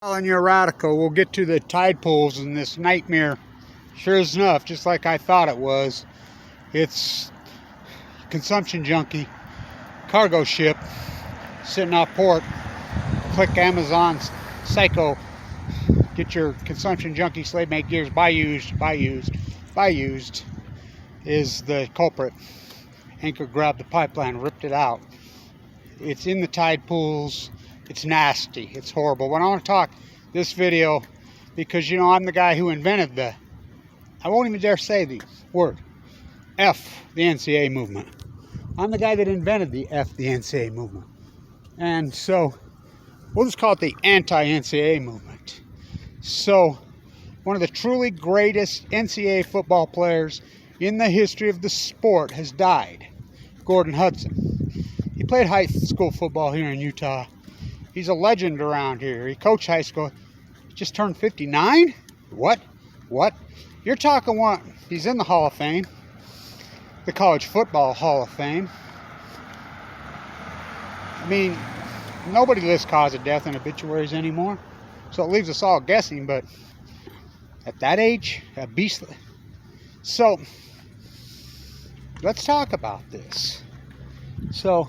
Calling you a radical, we'll get to the tide pools and this nightmare. Sure enough, just like I thought it was, it's consumption junkie cargo ship sitting off port. Click Amazon's Psycho. Get your consumption junkie slave mate gears. Buy used is the culprit. Anchor grabbed the pipeline, ripped it out. It's in the tide pools. It's nasty. It's horrible. But I want to talk this video because, you know, I'm the guy who invented the, I won't even dare say the word, F the NCAA movement. I'm the guy that invented the F the NCAA movement. And so we'll just call it the anti-NCAA movement. So one of the truly greatest NCAA football players in the history of the sport has died. Gordon Hudson. He played high school football here in Utah. He's a legend around here. He coached high school. He just turned 59? What? You're talking what? He's in the Hall of Fame. The College Football Hall of Fame. I mean, nobody lists cause of death in obituaries anymore. So it leaves us all guessing, but at that age, a beastly. So, let's talk about this. So,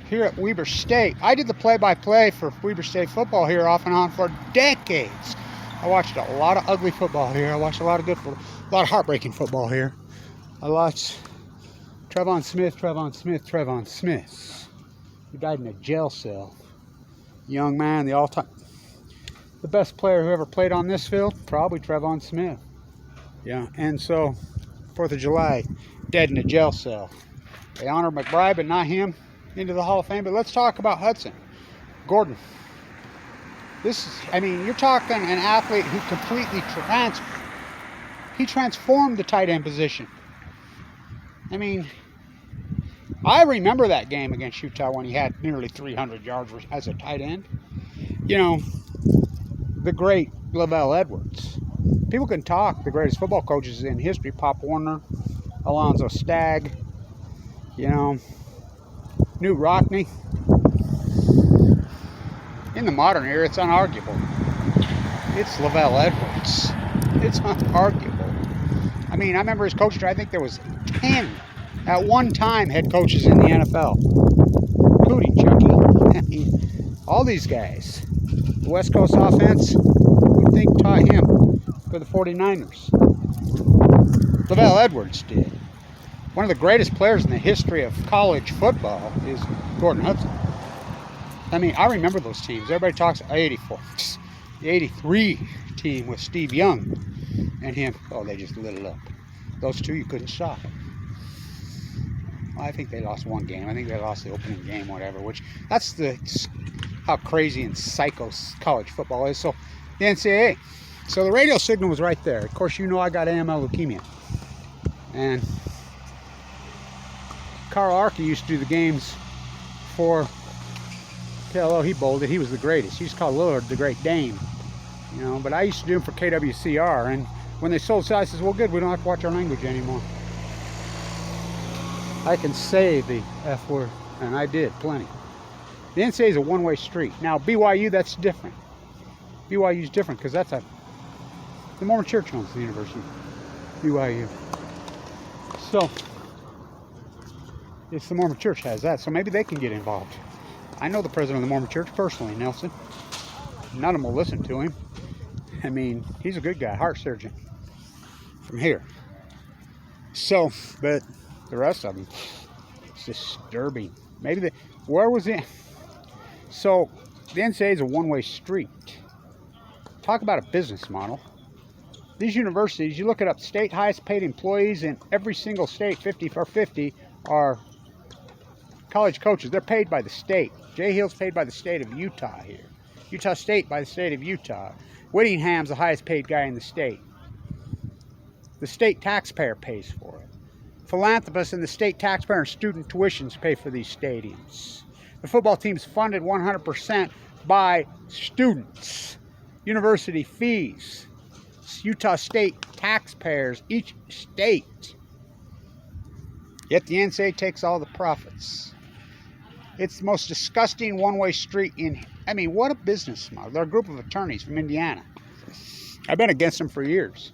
here at Weber State, I did the play-by-play for Weber State football here off and on for decades. I watched a lot of ugly football here. I watched a lot of good football, a lot of heartbreaking football here. I watched Trevon Smith, who died in a jail cell. Young man, the best player who ever played on this field, probably Trevon Smith. Yeah, and so 4th of July, dead in a jail cell. They honored McBride, but not him, into the Hall of Fame. But let's talk about Hudson. Gordon. You're talking an athlete who completely transformed the tight end position. I mean, I remember that game against Utah when he had nearly 300 yards as a tight end. You know, the great Lavelle Edwards. People can talk the greatest football coaches in history. Pop Warner, Alonzo Stagg, you know, Knute Rockne. In the modern era, it's unarguable. It's Lavelle Edwards. It's unarguable. I mean, I remember his coach, I think there was 10 at one time head coaches in the NFL, including Chucky. I mean, all these guys. The West Coast offense, who would think taught him for the 49ers? Lavelle Edwards did. One of the greatest players in the history of college football is Gordon Hudson. I mean, I remember those teams. Everybody talks 84. The 83 team with Steve Young and him. Oh, they just lit it up. Those two, you couldn't stop. Well, I think they lost one game. I think they lost the opening game, whatever. That's how crazy and psycho college football is. So, the NCAA. So, the radio signal was right there. Of course, you know I got AML leukemia. And Carl Archie used to do the games for KLO. He bowled it. He was the greatest. He used to call Lillard the Great Dame. You know, but I used to do them for KWCR. And when they sold it, I says, well, good, we don't have to watch our language anymore. I can say the F word, and I did plenty. The NCAA is a one-way street. Now, BYU, that's different. BYU is different because the Mormon Church owns the university. BYU. So, it's the Mormon Church has that, so maybe they can get involved. I know the president of the Mormon Church personally, Nelson. None of them will listen to him. I mean, he's a good guy, heart surgeon from here. So, but the rest of them, it's disturbing. Where was it? So, the NCAA is a one-way street. Talk about a business model. These universities, you look it up, state highest paid employees in every single state, 50 for 50, are college coaches. They're paid by the state. Jay Hill's paid by the state of Utah here. Utah State by the state of Utah. Whittingham's the highest paid guy in the state. The state taxpayer pays for it. Philanthropists and the state taxpayer and student tuitions pay for these stadiums. The football team's funded 100% by students. University fees. Utah State taxpayers, each state. Yet the NCAA takes all the profits. It's the most disgusting one-way street in, I mean, what a business model. They're a group of attorneys from Indiana. I've been against them for years.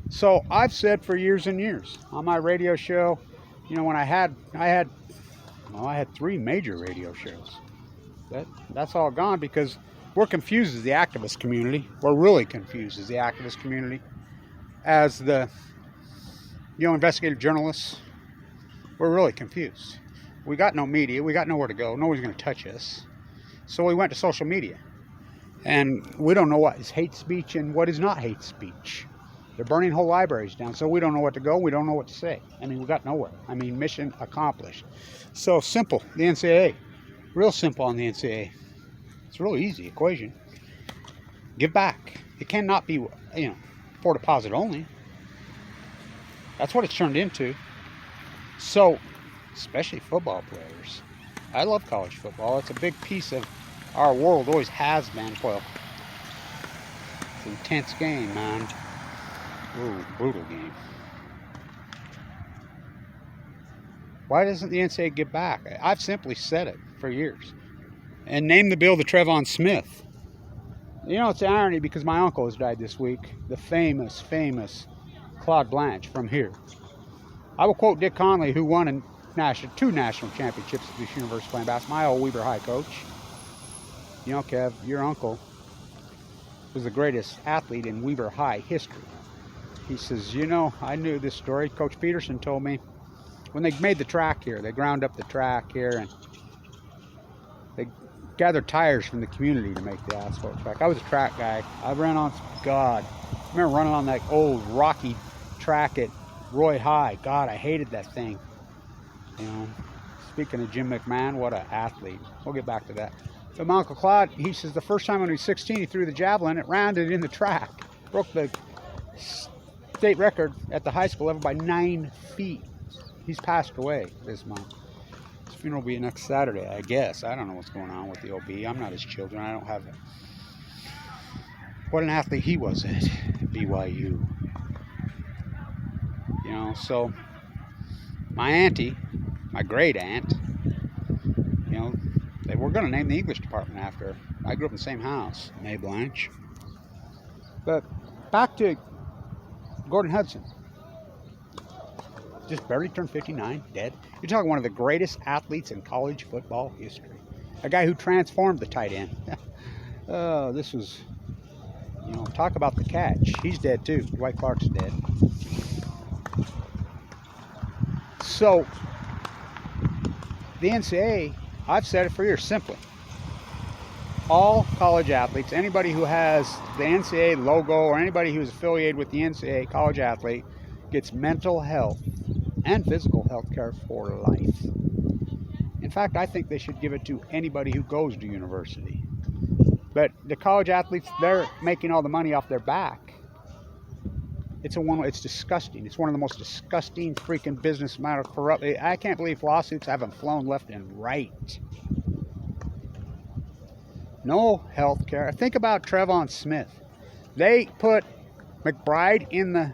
So I've said for years and years on my radio show, you know, when I had 3 major radio shows. That's all gone because we're confused as the activist community. We're really confused as the activist community. As the, you know, investigative journalists, we're really confused. We got no media. We got nowhere to go. Nobody's going to touch us. So we went to social media. And we don't know what is hate speech and what is not hate speech. They're burning whole libraries down, so we don't know what to go. We don't know what to say. I mean, we got nowhere. I mean, mission accomplished. So simple, the NCAA. Real simple on the NCAA. It's a real easy equation. Give back. It cannot be, you know, for deposit only. That's what it's turned into. So, especially football players. I love college football. It's a big piece of our world. Always has been. Well, it's an intense game, man. Ooh, brutal game. Why doesn't the NCAA give back? I've simply said it for years. And name the bill to Trevon Smith. You know, it's an irony because my uncle has died this week. The famous Claude Blanch from here. I will quote Dick Conley, who won 2 national championships at this university playing basketball. My old Weber High coach. You know, Kev, your uncle was the greatest athlete in Weber High history. He says, you know, I knew this story. Coach Peterson told me when they made the track here, they ground up the track here and they gathered tires from the community to make the asphalt track. I was a track guy. I ran on, God, I remember running on that old rocky track at Roy High. God, I hated that thing. You know, speaking of Jim McMahon, what an athlete. We'll get back to that. But my Uncle Claude, he says the first time when he was 16, he threw the javelin, it rounded in the track. Broke the state record at the high school level by 9 feet. He's passed away this month. His funeral will be next Saturday, I guess. I don't know what's going on with the OB. I'm not his children. I don't have it. What an athlete he was at BYU. You know, so my auntie, my great aunt, you know, they were going to name the English department after her. I grew up in the same house, May Blanch. But back to Gordon Hudson. Just barely turned 59, dead. You're talking one of the greatest athletes in college football history. A guy who transformed the tight end. Oh, this was, you know, talk about the catch. He's dead too. Dwight Clark's dead. So, the NCAA, I've said it for years, simply. All college athletes, anybody who has the NCAA logo or anybody who's affiliated with the NCAA college athlete gets mental health and physical health care for life. In fact, I think they should give it to anybody who goes to university. But the college athletes, they're making all the money off their back. It's disgusting. It's one of the most disgusting freaking business matter corrupt. I can't believe lawsuits haven't flown left and right. No health care. Think about Trevon Smith. They put McBride in the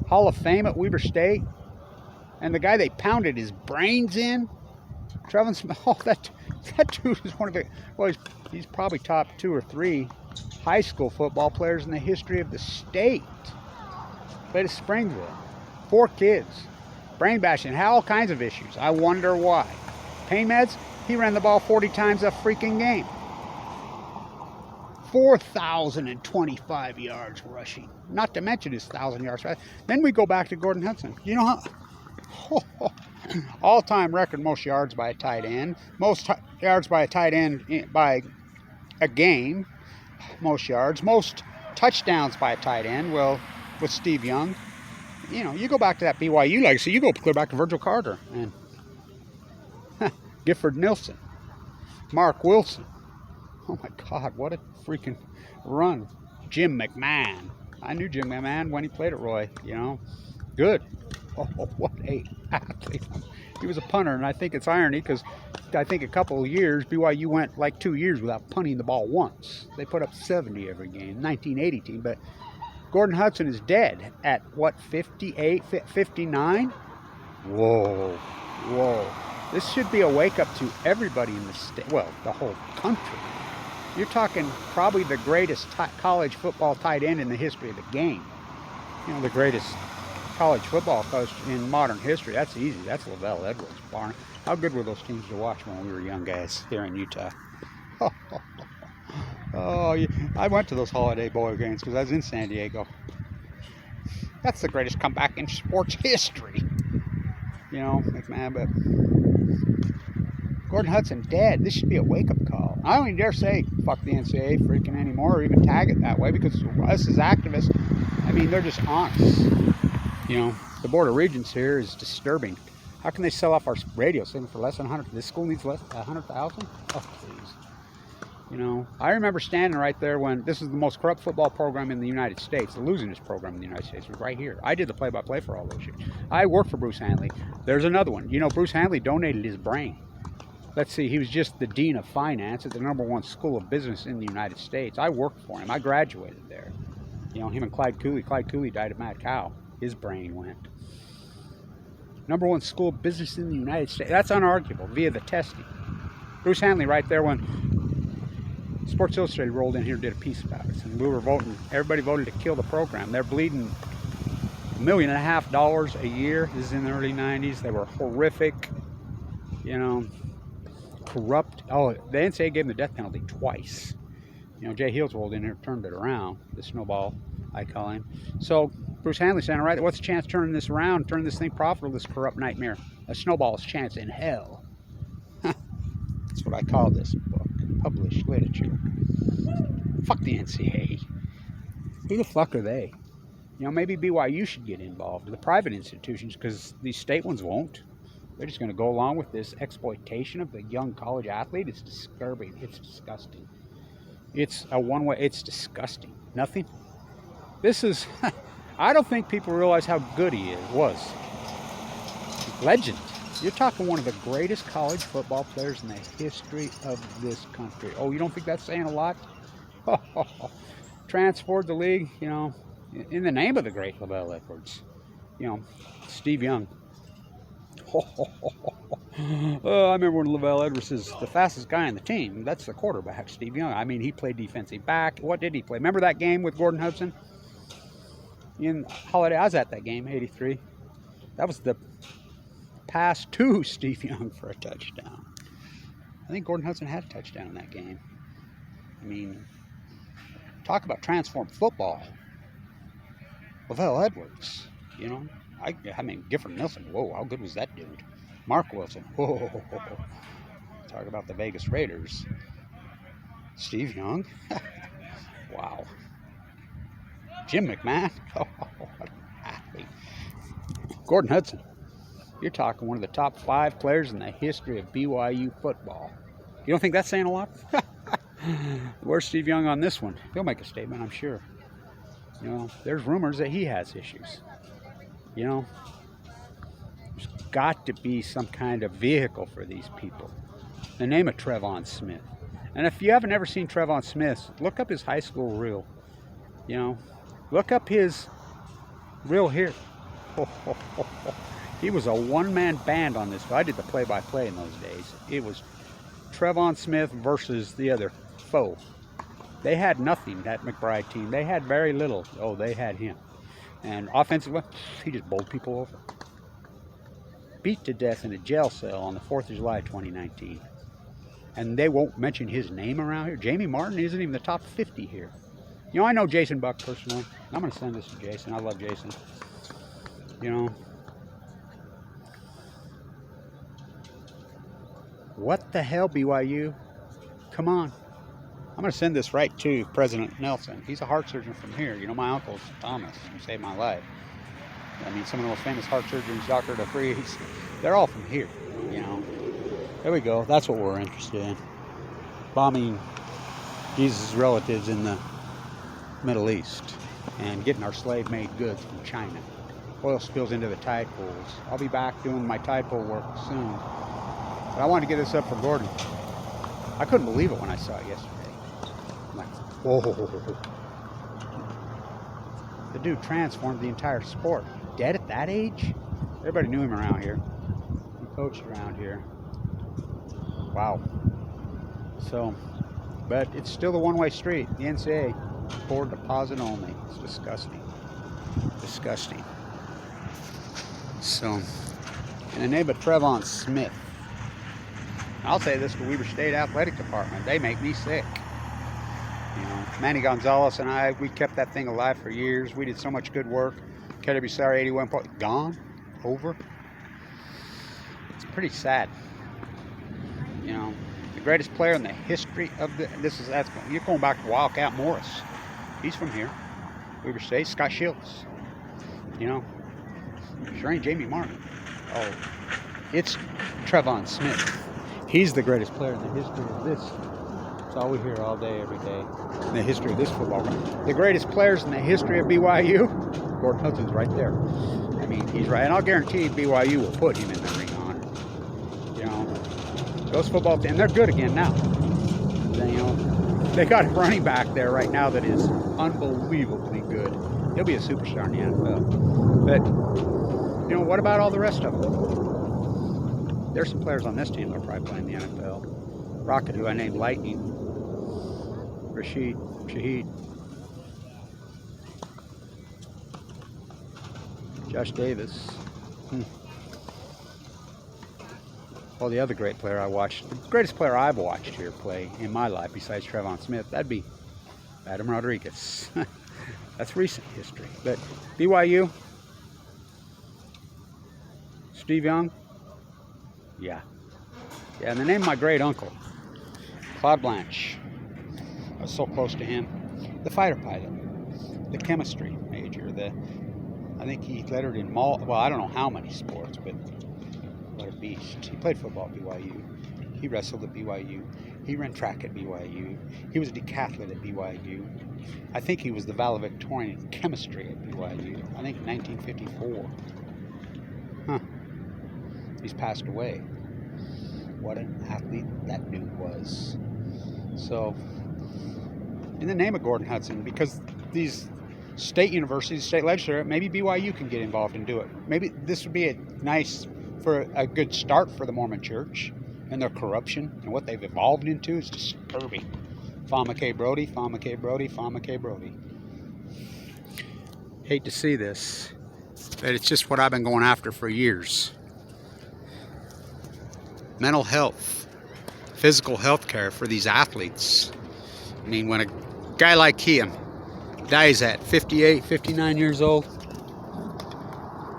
Hall of Fame at Weber State, and the guy they pounded his brains in, Trevon Smith. Oh, that dude is one of the, well, he's probably top 2 or 3 high school football players in the history of the state. Played at Springville. 4 kids. Brain bashing. Had all kinds of issues. I wonder why. Pain meds? He ran the ball 40 times a freaking game. 4,025 yards rushing. Not to mention his 1,000 yards. Then we go back to Gordon Hudson. You know how? All-time record most yards by a tight end. Most yards by a tight end by a game. Most yards. Most touchdowns by a tight end. Well, with Steve Young. You know, you go back to that BYU legacy. You go clear back to Virgil Carter and Gifford Nilsson. Mark Wilson. Oh my God, what a freaking run. Jim McMahon. I knew Jim McMahon when he played at Roy, you know. Good. Oh, what a athlete. He was a punter, and I think it's irony because I think a couple of years, BYU went like 2 years without punting the ball once. They put up 70 every game, 1980 team. But Gordon Hudson is dead at, what, 58, 59? Whoa. This should be a wake-up to everybody in the state, well, the whole country. You're talking probably the greatest college football tight end in the history of the game. You know, the greatest college football coach in modern history. That's easy. That's Lavelle Edwards. Barn. How good were those teams to watch when we were young guys here in Utah? Oh, yeah. I went to those Holiday Bowl games because I was in San Diego. That's the greatest comeback in sports history. You know, McMahon, but Gordon Hudson dead. This should be a wake-up call. I don't even dare say fuck the NCAA freaking anymore, or even tag it that way, because us as activists, I mean, they're just honest. You know, the Board of Regents here is disturbing. How can they sell off our radio signal for less than 100? This school needs less 100,000? Oh, please. You know, I remember standing right there when this is the most corrupt football program in the United States. The losingest program in the United States was right here. I did the play-by-play for all those years. I worked for Bruce Hanley. There's another one. You know, Bruce Hanley donated his brain. Let's see, he was just the dean of finance at the #1 school of business in the United States. I worked for him. I graduated there. You know, him and Clyde Cooley. Clyde Cooley died of mad cow. His brain went. #1 school of business in the United States. That's unarguable via the testing. Bruce Hanley right there when Sports Illustrated rolled in here and did a piece about it. And we were voting, everybody voted to kill the program. They're bleeding $1.5 million a year. This is in the early 90s. They were horrific, you know, corrupt. Oh, the NCAA gave them the death penalty twice. You know, Jay Heels rolled in here, turned it around, the snowball, I call him. So Bruce Hanley saying, all right, what's the chance of turning this around, turning this thing profitable, this corrupt nightmare? A snowball's chance in hell. That's what I call this book, published literature. Fuck the NCAA. Who the fuck are they? You know, maybe BYU should get involved, the private institutions, because these state ones won't. They're just going to go along with this exploitation of the young college athlete. It's disturbing. It's disgusting. It's a one-way. It's disgusting. Nothing. This is. I don't think people realize how good he was. Legend. You're talking one of the greatest college football players in the history of this country. Oh, you don't think that's saying a lot? Transformed the league, you know, in the name of the great Lavelle Edwards. You know, Steve Young. I remember when Lavelle Edwards is the fastest guy on the team. That's the quarterback, Steve Young. I mean, he played defensive back. What did he play? Remember that game with Gordon Hudson? In Holiday, I was at that game, 83. That was the pass to Steve Young for a touchdown. I think Gordon Hudson had a touchdown in that game. I mean, talk about transformed football. Lavelle Edwards, you know. I mean, Gifford Nelson, whoa, how good was that dude? Mark Wilson, whoa. Talk about the Vegas Raiders. Steve Young, wow. Jim McMahon, what an athlete. Gordon Hudson, you're talking one of the top 5 players in the history of BYU football. You don't think that's saying a lot? Where's Steve Young on this one? He'll make a statement, I'm sure. You know, there's rumors that he has issues. You know, there's got to be some kind of vehicle for these people. The name of Trevon Smith. And if you haven't ever seen Trevon Smith, look up his high school reel. You know, look up his reel here. He was a one-man band on this. I did the play-by-play in those days. It was Trevon Smith versus the other foe. They had nothing, that McBride team. They had very little. Oh, they had him. And offensively, he just bowled people over. Beat to death in a jail cell on the 4th of July 2019. And they won't mention his name around here. Jamie Martin isn't even the top 50 here. You know, I know Jason Buck personally. I'm going to send this to Jason. I love Jason. You know. What the hell, BYU? Come on. I'm going to send this right to President Nelson. He's a heart surgeon from here. You know, my uncle's Thomas, who saved my life. I mean, some of the most famous heart surgeons, Dr. DeFreeze, they're all from here, you know. There we go. That's what we're interested in. Bombing Jesus' relatives in the Middle East and getting our slave-made goods from China. Oil spills into the tide pools. I'll be back doing my tide pool work soon. But I wanted to get this up for Gordon. I couldn't believe it when I saw it yesterday. I'm like, whoa. The dude transformed the entire sport. Dead at that age? Everybody knew him around here. He coached around here. Wow. So, but it's still the one-way street. The NCAA, forward deposit only. It's disgusting. Disgusting. So, in the name of Trevon Smith, I'll say this to Weber State Athletic Department. They make me sick. You know, Manny Gonzalez and I, we kept that thing alive for years. We did so much good work. KWSR 81 point, gone, over. It's pretty sad. You know, the greatest player in the history of you're going back to Wildcat Morris. He's from here. Weber State, Scott Shields. You know, sure ain't Jamie Martin. Oh, it's Trevon Smith. He's the greatest player in the history of this. That's all we hear all day, every day. In the history of this football. The greatest players in the history of BYU, Gordon Hudson's right there. I mean, he's right. And I'll guarantee BYU will put him in the ring of honor. You know, those football teams, they're good again now. You know, they got a running back there right now that is unbelievably good. He'll be a superstar in the NFL. But, you know, what about all the rest of them? There's some players on this team that are probably playing the NFL. Rocket, who I named Lightning. Shaheed. Josh Davis. Well, the other great player I watched, the greatest player I've watched here play in my life besides Trevon Smith, that'd be Adam Rodriguez. That's recent history. But BYU, Steve Young, yeah, and the name of my great uncle, Claude Blanch. I was so close to him. The fighter pilot, the chemistry major, I think he lettered in well, I don't know how many sports, but what a beast. He played football at BYU. He wrestled at BYU. He ran track at BYU. He was a decathlete at BYU. I think he was the valedictorian in chemistry at BYU. I think 1954. Huh. He's passed away. What an athlete that dude was. So, in the name of Gordon Hudson, because these state universities, state legislature, maybe BYU can get involved and do it. Maybe this would be a good start for the Mormon Church and their corruption and what they've evolved into is disturbing. Fama K. Brody, Fama K. Brody, Fama K. Brody. Hate to see this, but it's just what I've been going after for years. Mental health, physical health care for these athletes. I mean, when a guy like him dies at 58, 59 years old,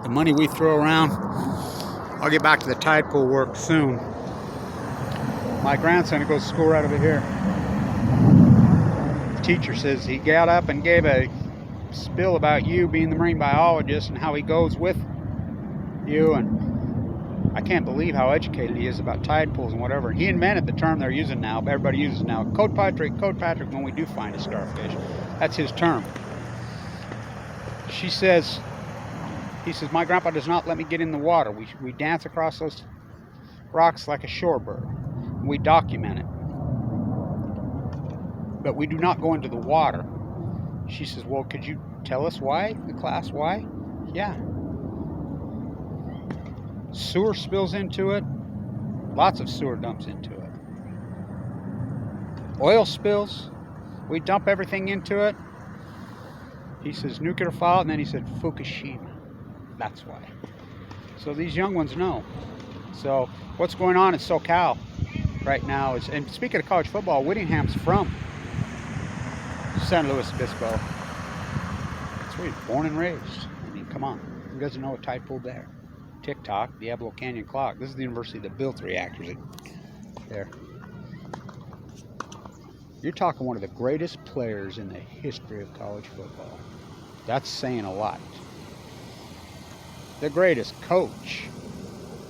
the money we throw around, I'll get back to the tide pool work soon. My grandson goes to school right over here. The teacher says he got up and gave a spill about you being the marine biologist and how he goes with you, and I can't believe how educated he is about tide pools and whatever. He invented the term they're using now, everybody uses now. Code Patrick, when we do find a starfish. That's his term. He says, my grandpa does not let me get in the water. We dance across those rocks like a shorebird. We document it. But we do not go into the water. She says, well, could you tell us why, the class, why? Yeah. Sewer spills into it. Lots of sewer dumps into it. Oil spills. We dump everything into it. He says nuclear fallout, and then he said Fukushima. That's why. So these young ones know. So what's going on in SoCal right now is, and speaking of college football, Whittingham's from San Luis Obispo. That's where he's born and raised. I mean, come on. Who doesn't know a tide pool there? TikTok, Diablo Canyon Clock. This is the university that built the reactors there. You're talking one of the greatest players in the history of college football. That's saying a lot. The greatest coach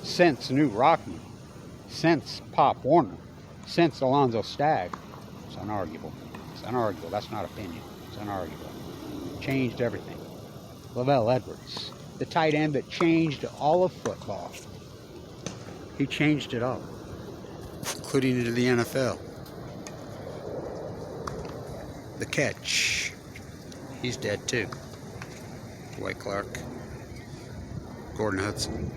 since New Rockman, since Pop Warner, since Alonzo Stagg. It's unarguable. It's unarguable. That's not opinion. It's unarguable. Changed everything. Lavelle Edwards, the tight end that changed all of football. He changed it all, including into the NFL. The catch. He's dead too. Dwight Clark. Gordon Hudson.